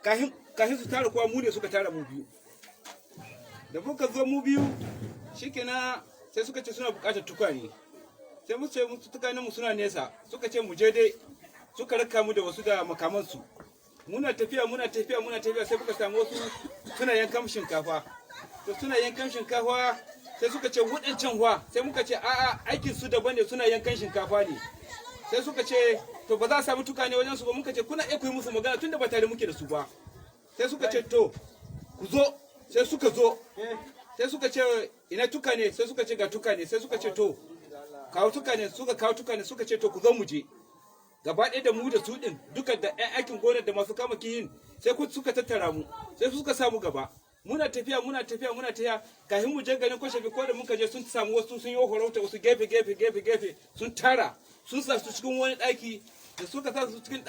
kahin su tara kowa mu ne suka tara mu biyu. Da muka zo mu biyu shikenan sai suka ce suna bukatar tukwane. Sai mu ce musu tukanen mu suna nesa, suka ce mu je dai, suka raka mu da wasu da makamansu. Muna tafiya sai muka samu wasu suna yankan shinkafa. To suna yankan shinkafa sai suka ce waɗancan wa, sai muka ce a'a aikin su daban ne, suna yankan shinkafa ne. Sai suka ce to ba za a samu tukane wajen su ba. Muka ce kuna iya ku yi musu magana tunda ba tare muke da su ba. Sai suka ce to ku zo, sai suka zo, sai suka ce ina tukane, sai suka ce ga tukane, sai suka ce to kawo tukane, suka kawo tukane, suka ce to ku zo mu je. Gaba ɗaya da mu da su ɗin duka da ƴan aikin gonar da masu kama kiyin sai suka tattara mu, sai suka samu gaba. Muna tafiya kafin mu je garin Kwashafi, ko da muka je sun samu wasu sun yi horauta wasu gefe sun tara, sun sa su cikin wani ɗaki. Da suka sa su cikin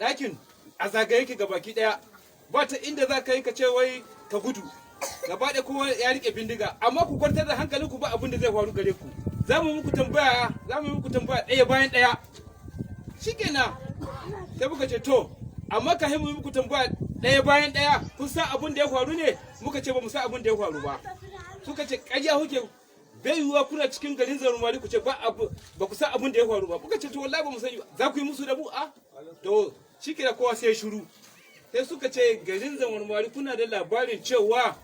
ɗakin a zagaye yake gabaki ɗaya, ba ta inda za ka yi ka ce wai ka gudu. Gaba ɗaya kowa ya rike bindiga, amma ku kwantar da hankalin ku, ba abin da zai faru gare ku. Za mu yi muku tambaya ɗaya bayan ɗaya. Shikenan sai muka ce to amma ka mu yi muku tambaya ɗaya bayan ɗaya, kun san abin da ya faru ne? Muka ce ba mu san abin da ya faru ba. Suka ce ƙarya kuke, bai yiwuwa kuna cikin garin Zarumari ku ce ba ku san abin da ya faru ba. Muka ce to wallahi ba mu sani ba, za ku yi musu da mu a? To shikenan kowa sai shiru. Sai suka ce garin Zarumari kuna da labarin cewa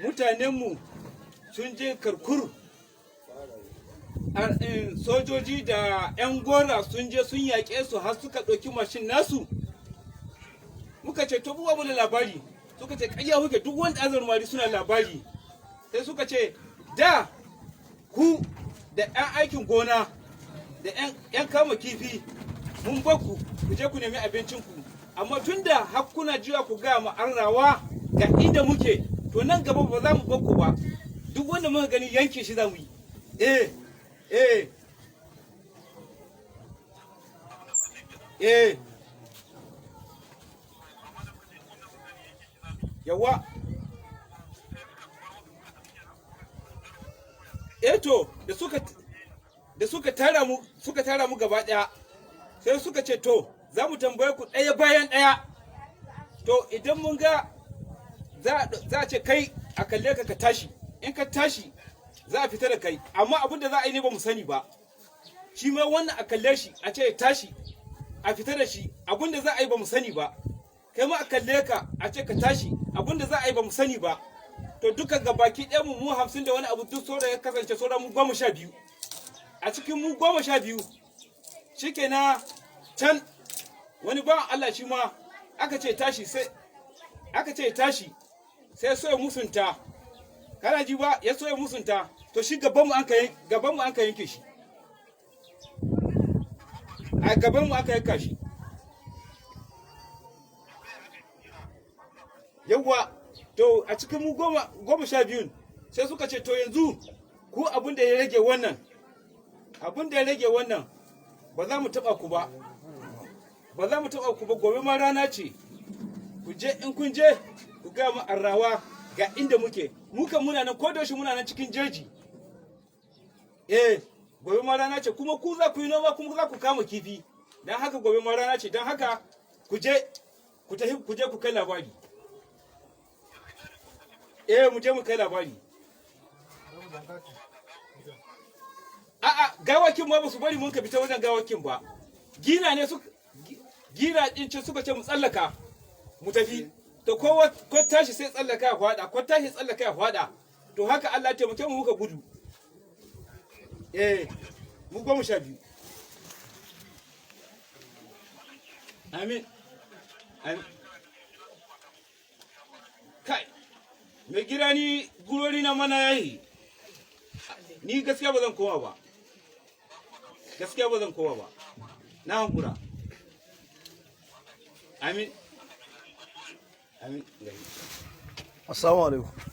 mutanenmu sun je Karkur, sojoji da 'yan gora sun je sun yaƙe su har suka ɗauki mashin nasu. Muka ce to buwa da labari. Suka ce ƙarya kuke, duk wanda Zarumari suna labari. Sai suka ce da ku da 'yan aikin gona da 'yan kama kifi mun baku ku je ku nemi abincinku, amma tunda har kuna jiya ku ga mu arrawa ga inda muke, to nan gaba ba za mu baku ba. Duk wanda muka gani yanke shi za mu yi. Yawa to da suka tara mu gaba daya, sai suka ce to za mu tambaye ku ɗaya bayan ɗaya. To idan mun ga za a ce kai a kalle ka tashi, in ka tashi za a fita da kai, amma abin da za a yi ne ba mu sani ba. Shi ma wannan a kalle shi a ce tashi a fita da shi, abin da za a yi ba mu sani ba. Kai ma a kalle ka a ce ka tashi, abin da za a yi ba mu sani ba. To duka gabaki ɗaya mu 50 da wani abu, duk sora ya kasance sora mu 12. A cikin mu 12 shikenan can wani bawan Allah shi ma aka ce tashi, sai so ya musunta. Kana ji ba, ya so ya musunta. To shi gaban mu an ka yanke shi. A gaban mu aka yanka shi. Yawwa, to a cikin mu 12 sai suka ce to yanzu ku abin da ya rage wannan ba za mu taba ku ba. Gobe ma rana ce. Ku je, in kun je ku ga mu arrawa ga inda muke. Muka muna nan, ko da shi muna nan cikin jeji. Gobe ma rana ce, kuma ku za ku yi noma, kuma za ku kama kifi. Dan haka gobe ma rana ce, dan haka ku je ku kai labari. Mu je mu kai labari. A'a, gawakin ma ba su bari mun ka fita wajen gawakin ba. Gina din ce suka ce mu tsallaka mu tafi. To ko tashi sai tsallaka ya fada, to haka Allah ya taimake mu muka gudu. Mu 12. Amin. Kai, mai gida ni gurori na mana yayi. Ni gaskiya ba zan koma ba. Na hankura. Amin. Assalamu alaikum.